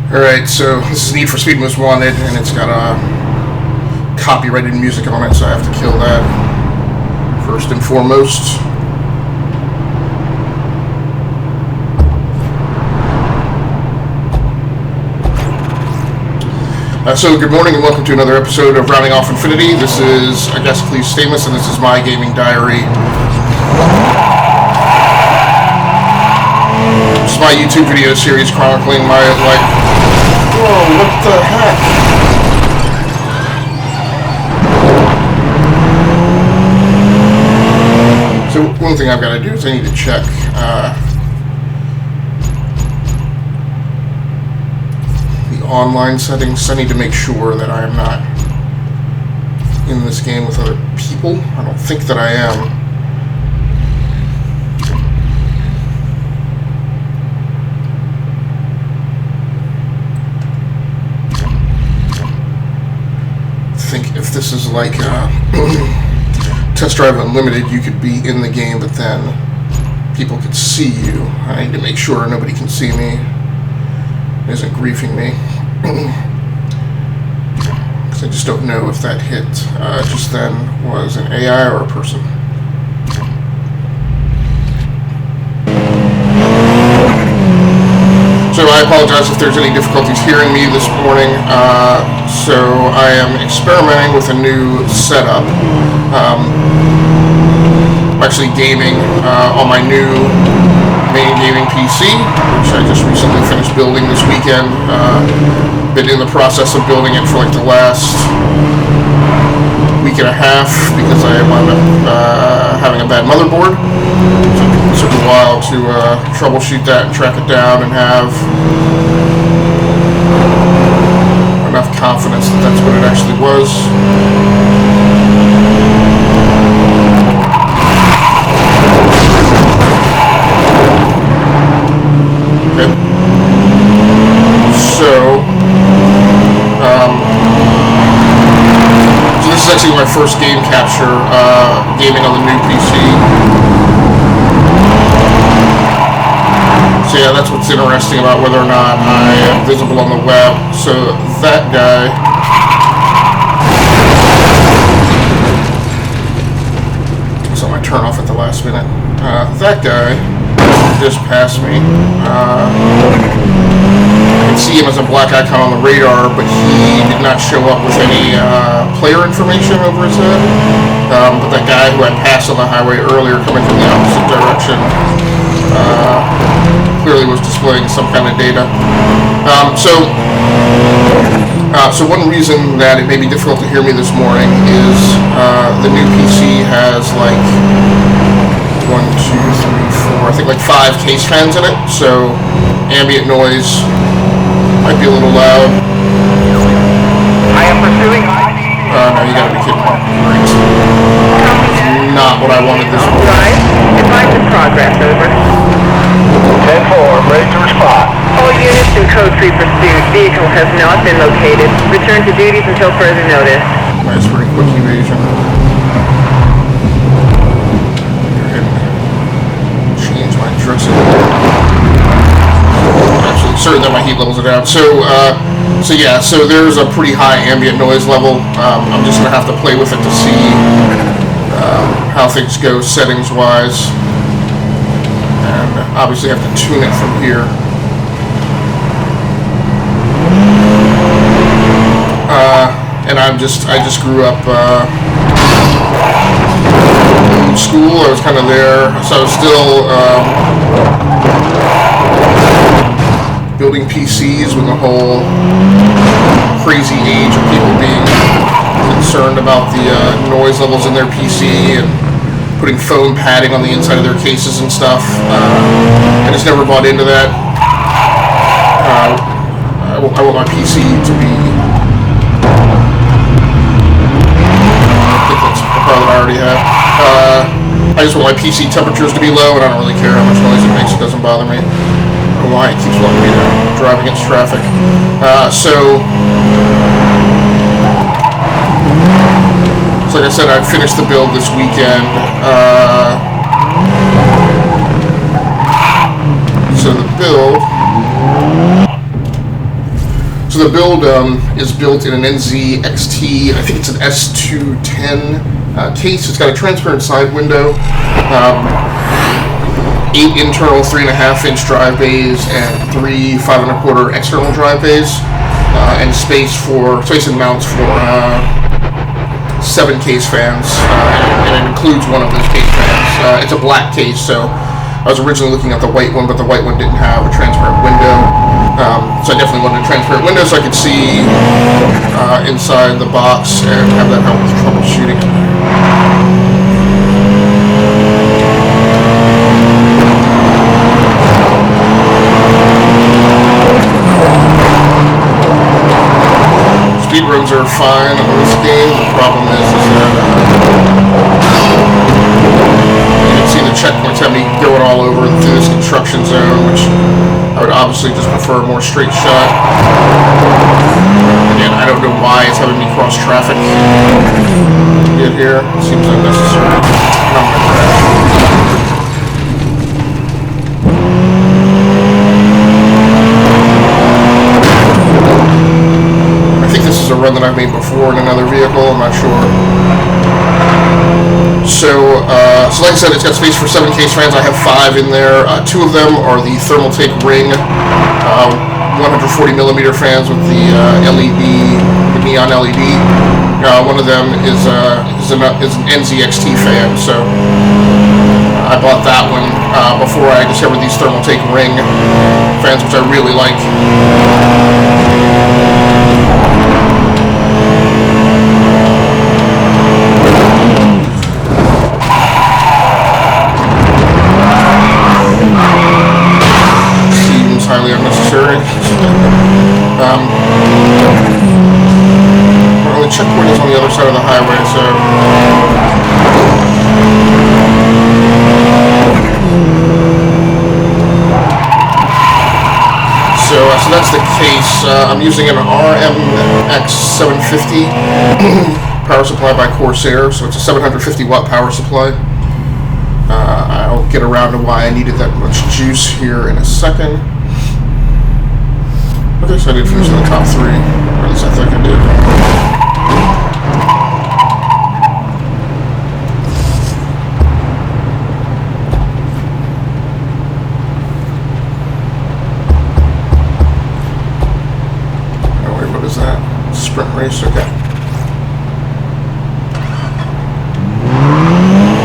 Alright, so this is Need for Speed Most Wanted, and it's got copyrighted music on it, so I have to kill that first and foremost. So good morning and welcome to another episode of Rounding Off Infinity. This is, I guess, Cleve Stamus, and this is my gaming diary. It's my YouTube video series chronicling my life. Whoa, what the heck? So one thing I've got to do is I need to check the online settings. I need to make sure that I am not in this game with other people. I don't think that I am. I think if this is like Test Drive Unlimited, you could be in the game, but then people could see you. I need to make sure nobody can see me, isn't griefing me. Because I just don't know if that hit just then was an AI or a person. So I apologize if there's any difficulties hearing me this morning. So I am experimenting with a new setup. I'm actually gaming on my new main gaming PC, which I just recently finished building this weekend. Been in the process of building it for like the last week and a half because I wound up having a bad motherboard. So it took a while to troubleshoot that and track it down and have enough confidence that that's what it actually was. Okay. So this is actually my first game capture, gaming on the new PC. So yeah, that's what's interesting about whether or not I am visible on the web. So that guy, so I turn off at the last minute. That guy just passed me. I can see him as a black icon on the radar, but he did not show up with any player information over his head. But that guy who I passed on the highway earlier coming from the opposite direction clearly was displaying some kind of data. So one reason that it may be difficult to hear me this morning is the new PC has like 1, 2, 3, 4, I think like 5 case fans in it, so ambient noise might be a little loud. I am pursuing no, you gotta be kidding me. Great. Not what I wanted this morning. Right. Advise in progress, over. 10-4, ready to respond. All units in code 3 pursuit. Vehicle has not been located. Return to duties until further notice. Nice, pretty quick evasion. Change my dressing. Absolutely certain that my heat levels are down. So yeah, so there's a pretty high ambient noise level. I'm just gonna have to play with it to see how things go settings wise. And obviously I have to tune it from here. And I just grew up in school. I was kind of there, so I was still building PCs when the whole crazy age of people being concerned about the noise levels in their PC and putting foam padding on the inside of their cases and stuff. I just never bought into that. I want my PC to be... I think that's the part that I already have. I just want my PC temperatures to be low, and I don't really care how much noise it makes. It doesn't bother me. I don't know why it keeps wanting me to drive against traffic. So like I said, I finished the build this weekend. So the build So the build is built in an NZXT, I think it's an S210 case. It's got a transparent side window, 8 internal 3.5-inch drive bays, and 3 5.25 external drive bays, and space and mounts for 7 case fans, and it includes one of those case fans. It's a black case, so I was originally looking at the white one, but the white one didn't have a transparent window. So I definitely wanted a transparent window so I could see inside the box and have that help with troubleshooting. Speed runs are fine on this game. The problem is that you can see the checkpoints have me going all over through this construction zone, which I would obviously just prefer a more straight shot. Again, I don't know why it's having me cross traffic to get here. It seems unnecessary. Not my crash. I think this is a run that I've made before in another vehicle. I'm not sure. So like I said, it's got space for 7 case fans. I have 5 in there. 2 of them are the Thermaltake Ring 140mm fans with the LED, the neon LED. One of them is an NZXT fan. So I bought that one before I discovered these Thermaltake Ring fans, which I really like. Highly unnecessary. Well, the checkpoint is on the other side of the highway, so that's the case. I'm using an RMX 750 power supply by Corsair, so it's a 750 watt power supply. I'll get around to why I needed that much juice here in a second. Okay, so I did finish in the top 3, or at least I think I did. Oh wait, what is that? Sprint race? Okay.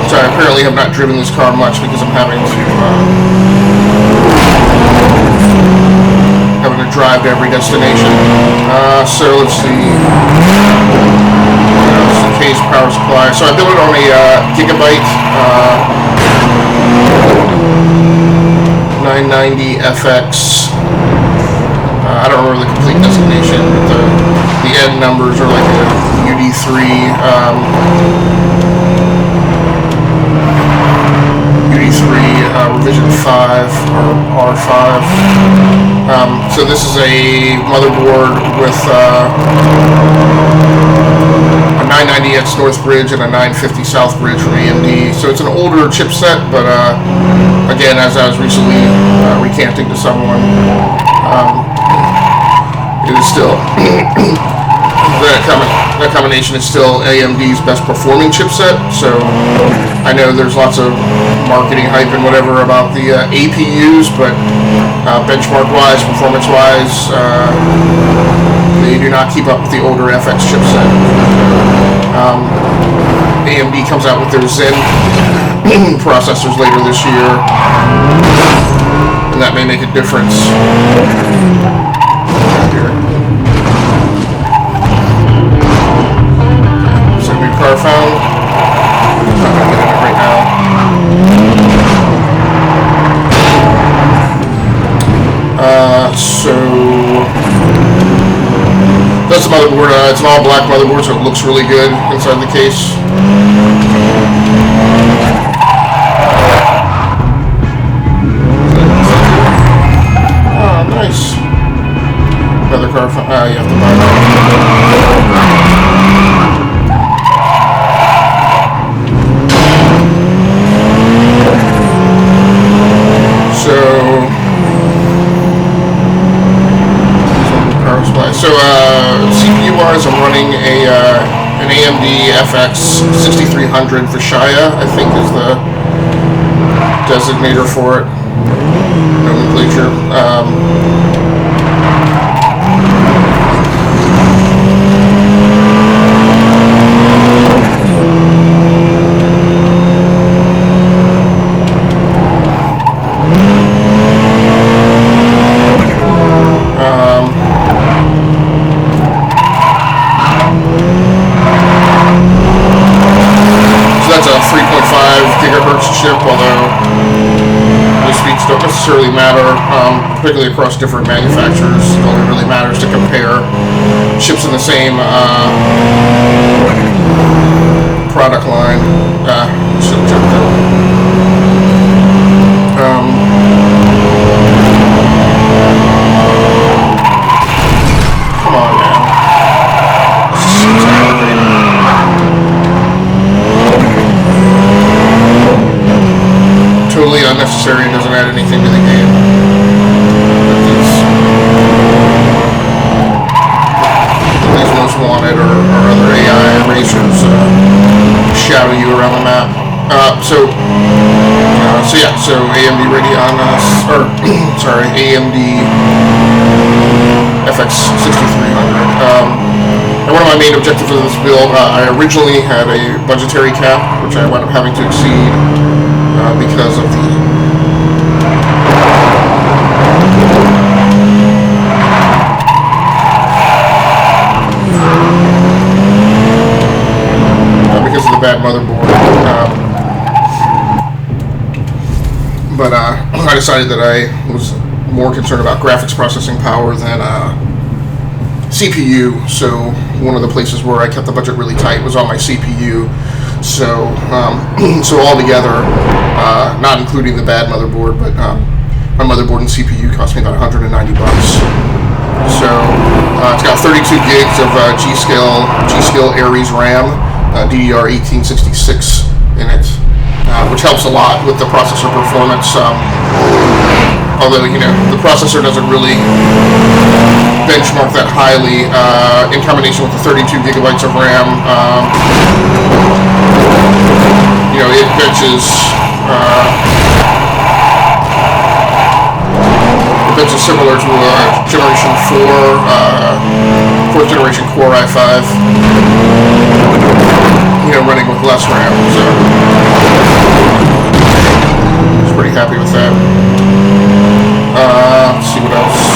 So I apparently have not driven this car much because I'm having to drive to every destination. So let's see. This is the case power supply. So I built it on a Gigabyte 990 FX. I don't remember the complete designation, but the end numbers are like a UD3. Revision 5 or R5. So this is a motherboard with a 990X Northbridge and a 950 Southbridge from AMD. So it's an older chipset, but again, as I was recently recanting to someone, it is still that combination is still AMD's best performing chipset. So I know there's lots of marketing hype and whatever about the APUs, but benchmark-wise, performance-wise, they do not keep up with the older FX chipset. AMD comes out with their Zen processors later this year, and that may make a difference. Car found. I'm not going to get in it right now. So that's the motherboard. It's an all black motherboard, so it looks really good inside the case. Oh, nice. Another car found. You have to buy that. So CPU-wise, I'm running an AMD FX 6300 Vishera, I think is the designator for it, nomenclature. Chip, although the speeds don't necessarily matter, particularly across different manufacturers. It only really matters to compare chips in the same product line. Should check that. Come on, man. It's aggravating. Totally unnecessary and doesn't add anything to the game. These Most Wanted or other AI racers shadow you around the map. So AMD Radeon, AMD FX 6300. And one of my main objectives of this build, I originally had a budgetary cap, which I wound up having to exceed. Because of the bad motherboard. But I decided that I was more concerned about graphics processing power than CPU. So one of the places where I kept the budget really tight was on my CPU. So altogether, not including the bad motherboard, but my motherboard and CPU cost me about $190. So it's got 32 gigs of G.Skill Aries RAM, DDR 1866 in it, which helps a lot with the processor performance. Although the processor doesn't really benchmark that highly, in combination with the 32 gigabytes of RAM. It benches similar to a Generation 4th generation Core i5, running with less RAM, so I was pretty happy with that. Let's see what else.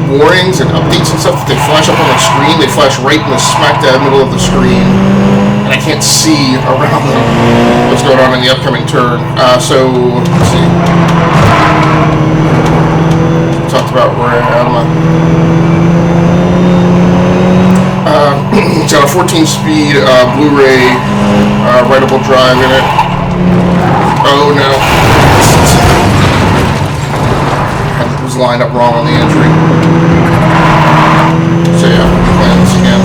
Warnings and updates and stuff that they flash up on the screen, they flash right in the smack dab middle of the screen, and I can't see around them what's going on in the upcoming turn. So let's see. Talked about RAM. It's got a 14-speed Blu-ray writable drive in it. Oh no. Lined up wrong on the entry. So yeah, playing this again.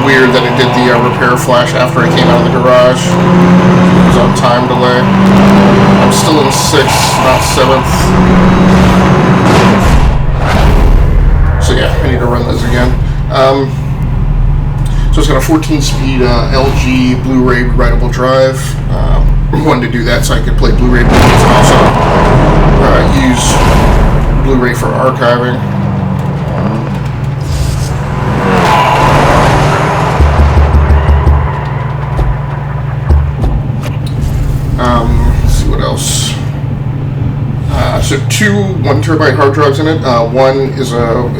Weird that it did the repair flash after I came out of the garage. It was on time delay. I'm still in 6th, not 7th. So yeah, I need to run this again. So it's got a 14-speed LG Blu-ray writable drive. Wanted to do that so I could play Blu-ray movies and also use Blu-ray for archiving. Let's see what else. So two 1 terabyte hard drives in it. One is a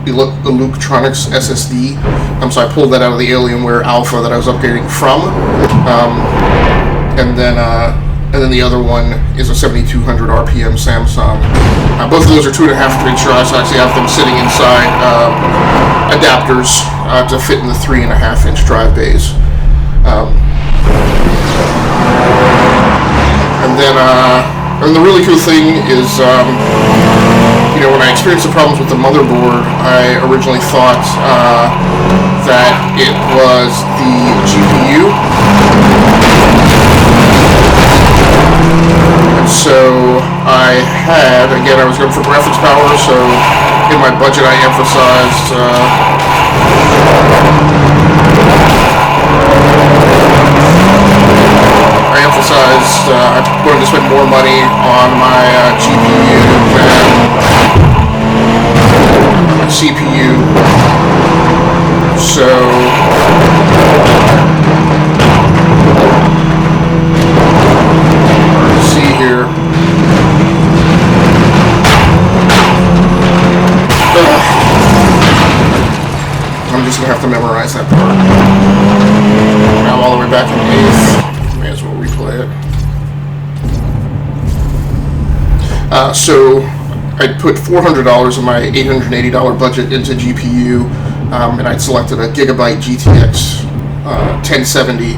Eluktronics SSD. So I pulled that out of the Alienware Alpha that I was upgrading from, and then the other one is a 7200 RPM Samsung. Both of those are 2.5-inch drives. So I actually have them sitting inside adapters to fit in the 3.5-inch drive bays. And the really cool thing is, when I experienced the problems with the motherboard, I originally thought that it was the GPU. And so I was going for graphics power, so in my budget I emphasized I wanted to spend more money on my GPU than my CPU. So let's see here. I'm just gonna have to memorize that part. I'm all the way back in 8th. May as well replay it. So I put $400 of my $880 budget into GPU, and I'd selected a Gigabyte GTX 1070.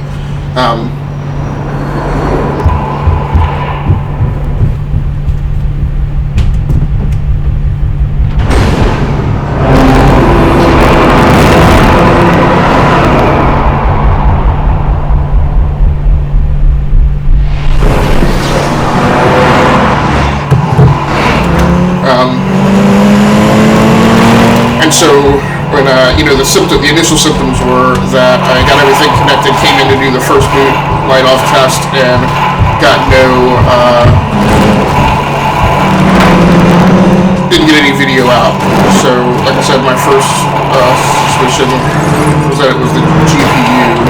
And so when the initial symptoms were that I got everything connected, came in to do the first boot light off test, and got didn't get any video out. So like I said, my first suspicion was that it was the GPU.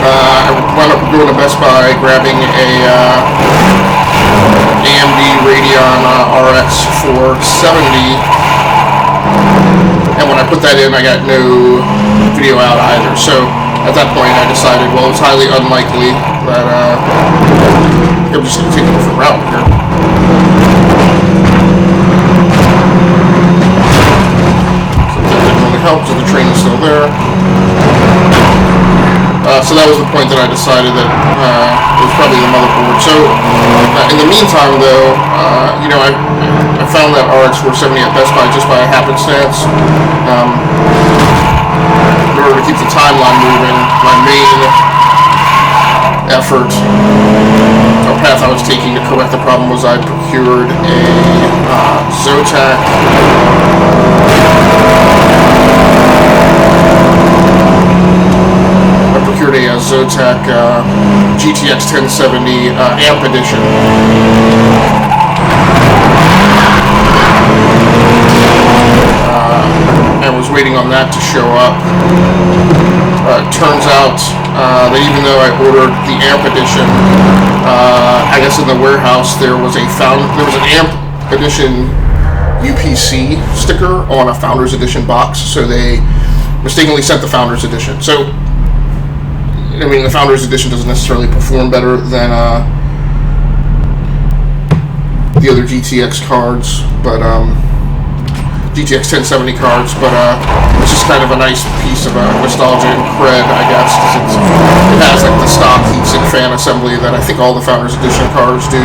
I wound up going to Best Buy, grabbing a AMD Radeon RX 470. And when I put that in, I got no video out either. So at that point, I decided, well, it's highly unlikely that I'm just going to take a different route here. So that didn't really help, so the train is still there. So that was the point that I decided that it was probably the motherboard. So in the meantime, though, I found that RX 470 at Best Buy just by happenstance. In order to keep the timeline moving, my main effort or path I was taking to correct the problem was I procured a Zotac GTX 1070 amp edition. And was waiting on that to show up. Turns out that even though I ordered the amp edition, I guess in the warehouse there was an amp edition UPC sticker on a Founders Edition box, so they mistakenly sent the Founders Edition. So, I mean, the Founders Edition doesn't necessarily perform better than the other GTX cards, but GTX 1070 cards, but it's just kind of a nice piece of nostalgia and cred, I guess, because it has like the stock heatsink fan assembly that I think all the Founders Edition cards do.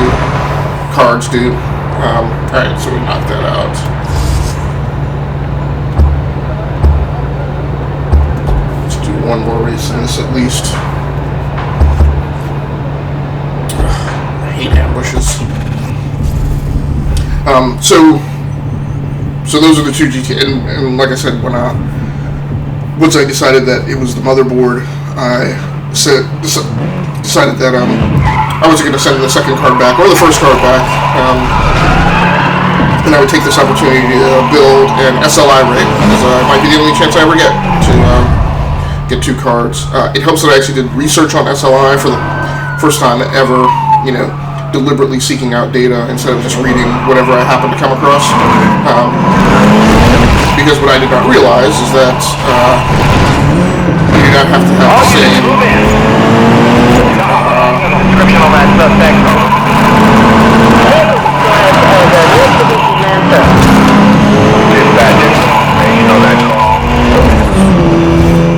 Alright, so we knocked that out. Let's do one more race in this at least. I hate ambushes. So those are the two GT, and like I said, once I decided that it was the motherboard, I decided that I wasn't going to send the second card back or the first card back, and I would take this opportunity to build an SLI rig, because it might be the only chance I ever get to get two cards. It helps that I actually did research on SLI for the first time ever, deliberately seeking out data instead of just reading whatever I happen to come across. Because what I did not realize is that you do not have to have the same Description on that suspect. Dispatch, you know that call.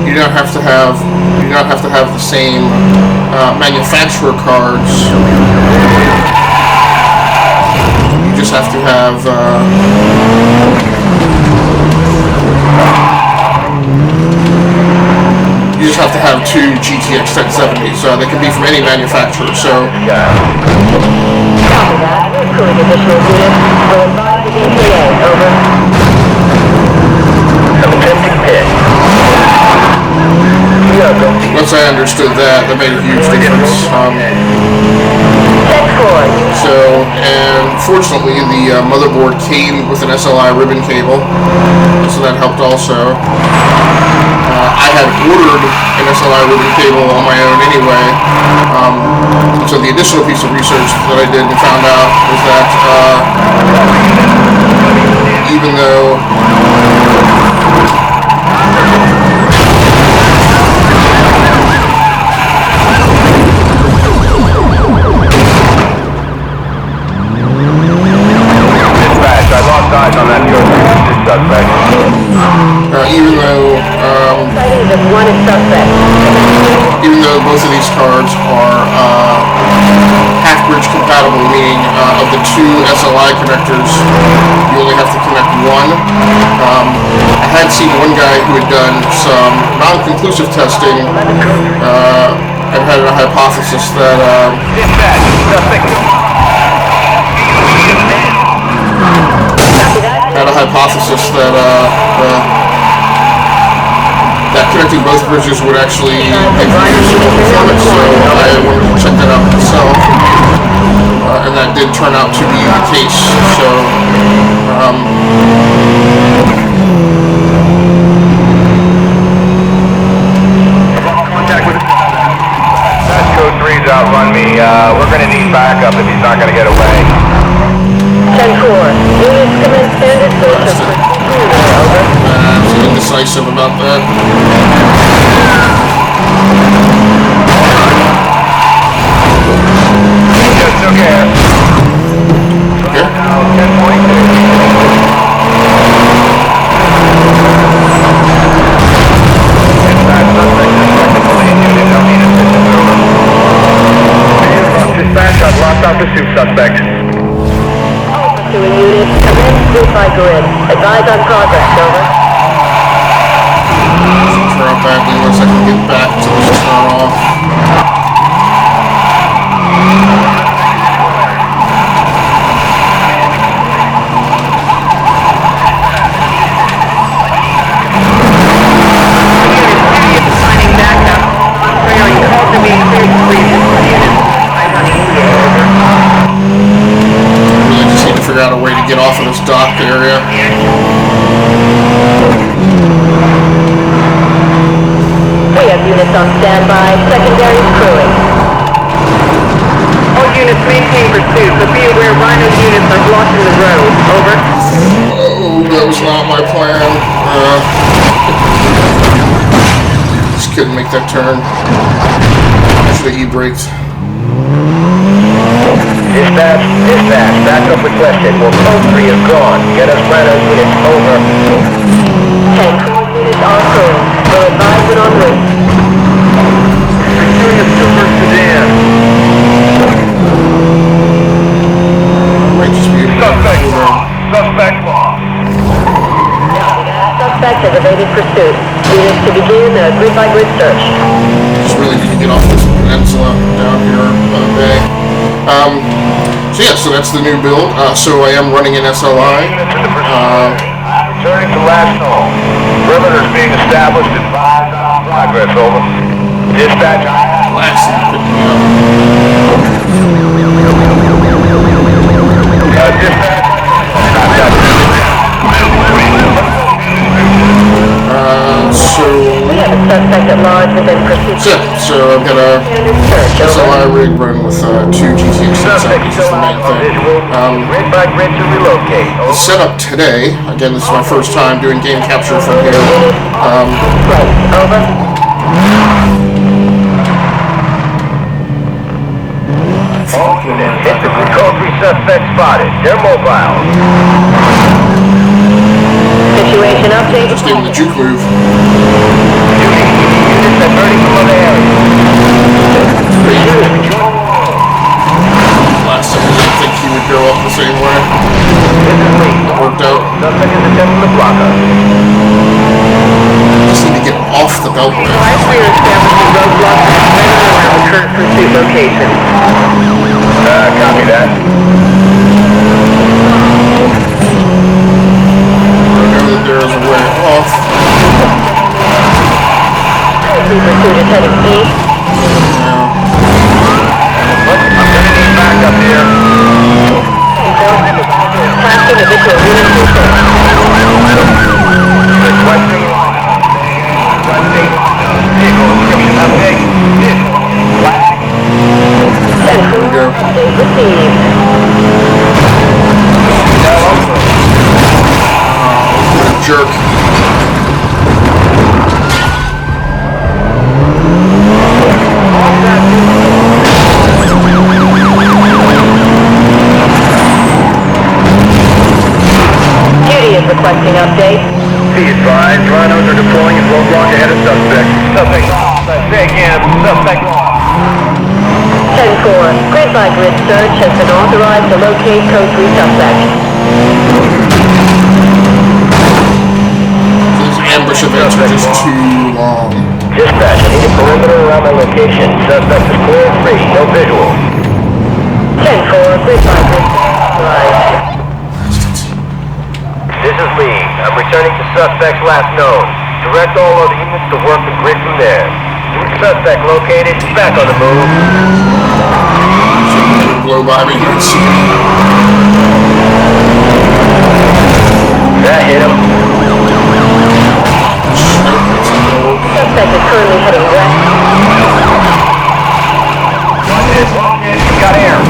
you do not have to have the same manufacturer cards. You just have to have two GTX 1070s. They can be from any manufacturer. So Copy that. We're pulling additional units. We'll advise the ETA. Over. Attempting pit. once I understood that, that made a huge difference. So, and fortunately, the motherboard came with an SLI ribbon cable, so that helped also. I had ordered an SLI ribbon cable on my own anyway, so the additional piece of research that I did and found out was that even though even though both of these cards are half-bridge compatible, meaning of the two SLI connectors, you only have to connect one. I had seen one guy who had done some non-conclusive testing and had a hypothesis that that connecting both bridges would actually increase performance, so I wanted to check that out myself, and that did turn out to be the case. So, Code 3's outrun me. We're going to need backup if he's not going to get away. 10-4. Units commence standard station. I'm indecisive about that. Just took air. Okay. 10.2. Dispatch, I've locked out the soup suspect. Pursuing units, commence grid by grid. Advise on progress, over. Turn off badly once I can get back to this turn off. Out a way to get off of this dock area. We have units on standby. Secondary crewing. All units maintain pursuit, but be aware Rhino units are blocking the road. Over. Oh, that was not my plan. Just couldn't make that turn. I should have e-braked. Dispatch, backup requested. Well, code 3 is gone. Get us Rhino units, over. 10-4 units en route. We'll advise when en route. Pursuing a silver sedan. Might just be Suspect lost. Suspect lost. Suspect has evaded pursuit. Units to begin a grid-by-grid search. just really need to get off this peninsula down here on the bay. So yeah, so that's the new build. So I am running an SLI. Returning to last call. Perimeters being established in 5 progress, over. Dispatch, Blasting, picking me up. dispatch. So We have a Suspect at large within pursuit. So I've got a Search, SLI over. rig run with 2 GTX Suspect is the still main on thing. visual. Grid by grid to relocate. The setup today, again, this is my first time doing game capture from here. Right, over. All units, infantry code 3 suspects spotted. They're mobile. Situation update. Just gave him the juke move. Units diverting from other areas. Last time I didn't think he would go up the same way. This is Lee. It worked out. Suspect is attempting to block us. Just need to get off the beltway. We are establishing roadblocks around the current pursuit location. Copy that. I know that there is a way off. Pursuit is heading east. Now, I'm gonna need backup here. Tasking additional units to Requesting vehicle description update. Flag. there we go. received. Jerk. Duty is requesting update. Be advised, rhinos are deploying and roadblock ahead of suspect. Suspect lost. Say again, suspect lost. 10-4. Grid by grid search has been authorized to locate code 3 suspect. These ambush events are just too long. Dispatch, I need a perimeter around my location. Suspect is clear and free. No visual. 10-4. Grid by grid authorized. This is Lee. I'm returning to suspect's last known. Direct all other units to work the grid from there. Suspect located. Back on the move. Blow by me. Let's see. That hit him. Suspect is currently heading west. One hit. Got air.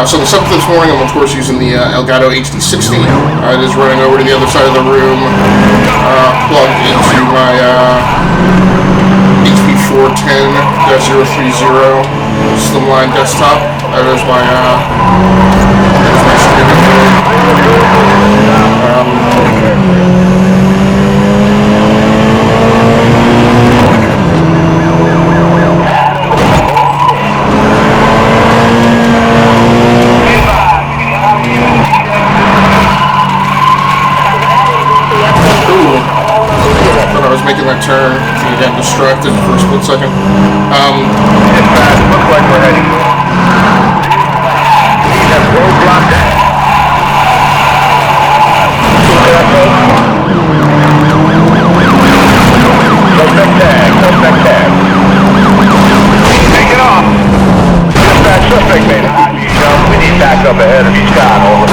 So the setup this morning, I'm of course using the Elgato HD60. It is running over to the other side of the room, plugged into my HP 410-030 slimline desktop. That is my streaming making that turn, so you got distracted for a split second. Dispatch, looks like we're heading. That's roadblock. Suspect tag, suspect tag. Take it off. Dispatch, suspect made it. We need backup ahead of each car, over.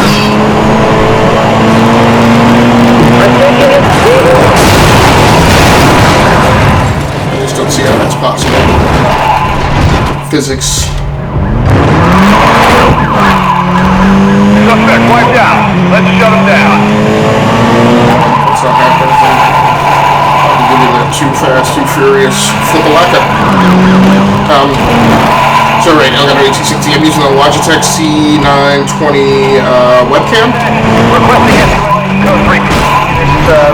I just don't see how that's possible. Physics. Suspect wiped out. Let's shut him down. That's not happening. I'll give you the too fast, too furious flip-a-laka. So right, Elgato HD60, I'm using the Logitech C920 webcam. Requesting it. Code 3.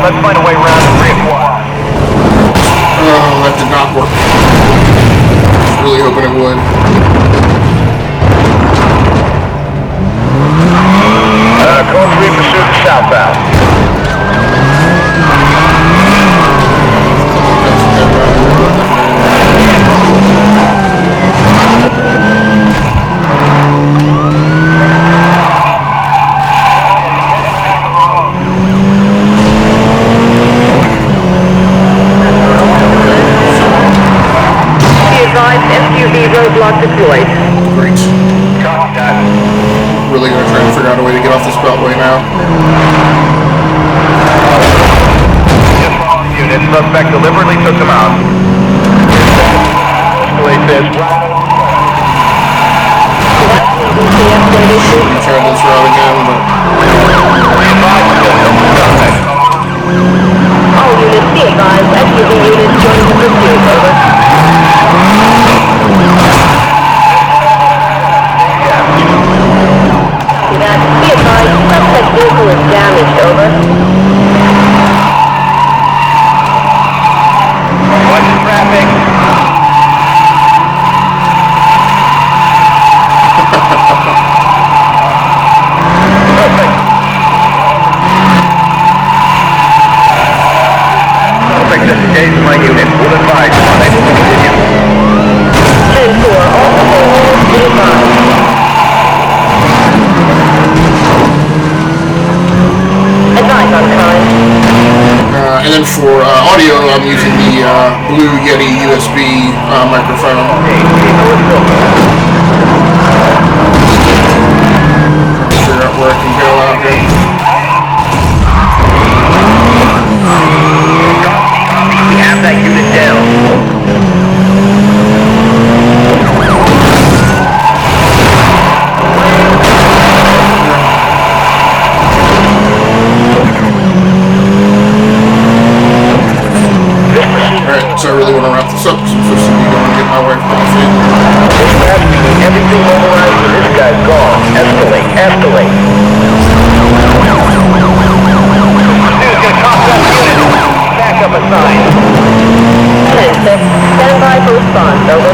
Let's find a way around and reacquire. Oh, that did not work. I was really hoping it would. Code 3 pursuit southbound. Be advised, SUV roadblock deployed. out a way to get off this beltway now. Just follow the unit. Suspect deliberately took them out. Escalate this. Try this route again, but All units be advised, SUV units join the pursuit, over. That, be advised, suspect vehicle is damaged, over. Watch the traffic. Engage my unit. Will advise. Unable to continue. 10-4, all units be advised. Advise on time. and then for audio, I'm using the Blue Yeti USB microphone. Figure out where I can go out here. We have that unit down. Alright, so I really want to wrap this up, so I'm supposed to be going to get my wife coffee. Everything mobilized for this guy's gone. Escalate, escalate. Pursuit's gonna cost that unit. Backup assigned. 10-6, stand by for response, over.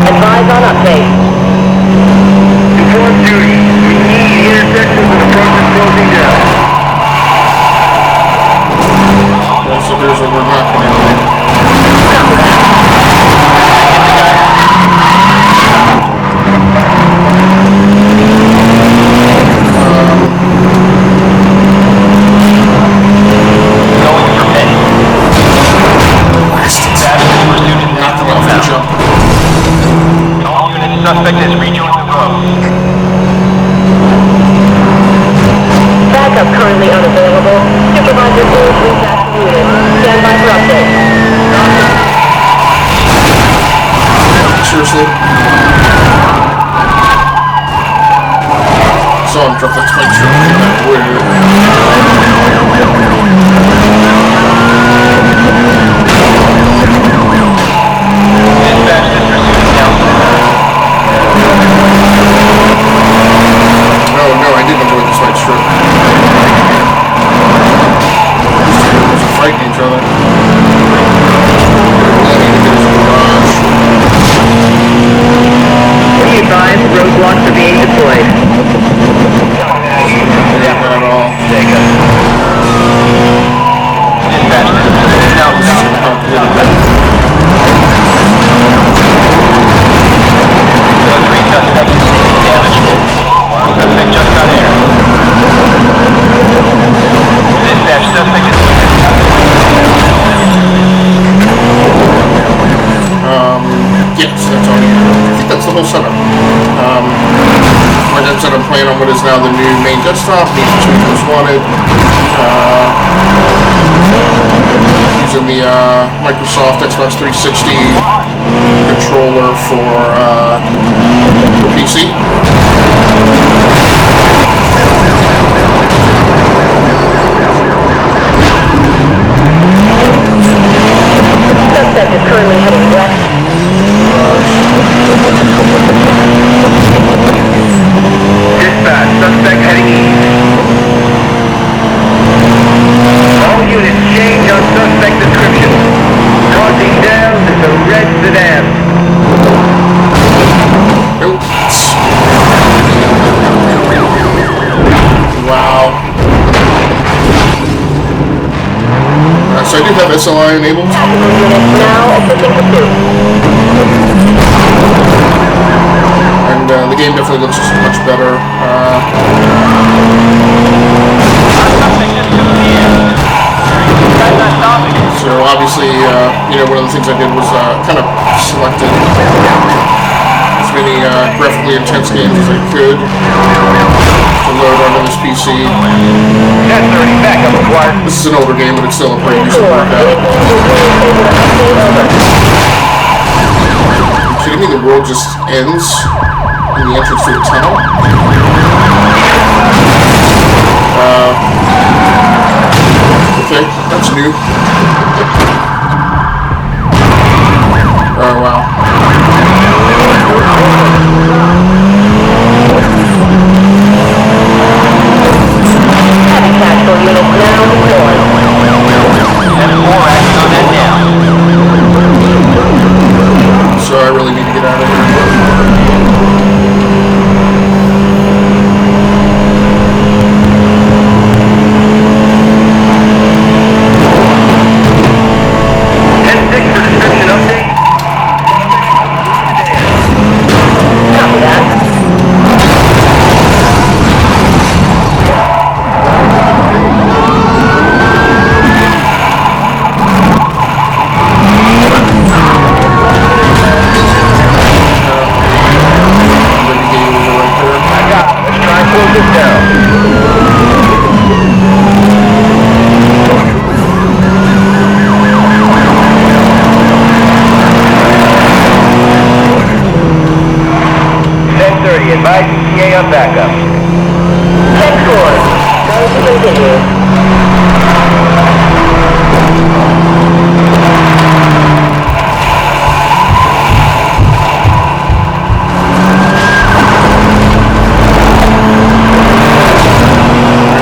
Advise on update. Inform duty. We need intersections with approaches closing down. So there's what we're not going to do. Going for pit. Not the left jump. All units, suspect has rejoined the road. Backup currently unavailable. Supervisor please reach out to unit. Stand by for update. Seriously? Saw him drop that spike shot in that Dispatch, this pursuit is down. Oh no, I didn't avoid the spike strip. They're fighting each other. I need to get his garage. Be advised, roadblocks are being deployed. Not at all. Take us. Dispatch, this pursuit is now three suspects sustained damage. One suspect just got air. Dispatch, suspect is Yes, that's all. I think that's the whole setup. Like I said, I'm playing on what is now the new main desktop, NFS Most Wanted. Using the Microsoft Xbox 360 controller for PC. Suspect is currently heading west. Dispatch, suspect heading east. All units change on suspect description. Crossing down is a red sedan. Oops. Wow. So I do have SLI enabled. Tactical units now assisting pursuit. And the game definitely looks better. So obviously, you know, one of the things I did was kind of selected as many graphically intense games as I could to load onto this PC. 1030, backup required. This is an older game, but it's still a pretty decent workout. Are you kidding me? The world just ends in the entrance to a tunnel? Okay, that's new. Oh, wow. Tactical units now deployed. Having more action on that now. So I really need to get out of here. 10-6 for description update. Copy that. I got it. Let's try and close this down. Advise ETA on backup. 10-4. Going to continue.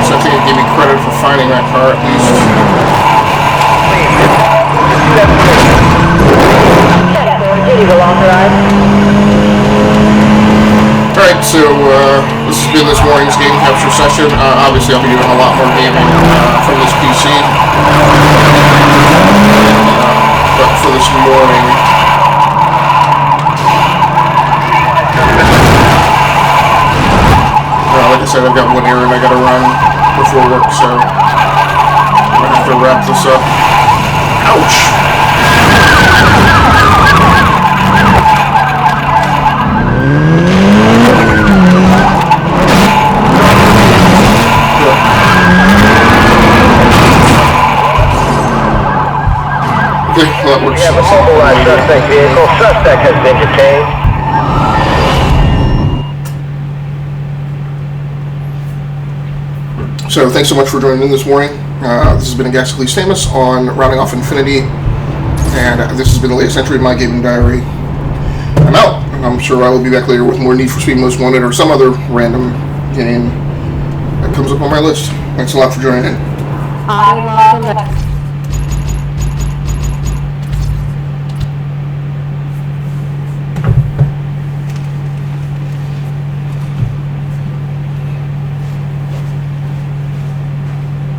So I think it gave me credit for finding that car at least. Duty will authorize. Alright, so this has been this morning's game capture session. Obviously I'll be doing a lot more gaming from this PC. But for this morning, like I said, I've got one errand I gotta run before work, so I'm gonna have to wrap this up. Ouch! Okay, well, that works. We have a mobilized suspect vehicle. Suspect has been detained. So thanks so much for joining in this morning. This has been a G.Skill Stamus on Rounding Off Infinity, and this has been the latest entry in my gaming diary. I'm out, and I'm sure I will be back later with more Need for Speed Most Wanted or some other random game that comes up on my list. Thanks a lot for joining in. I will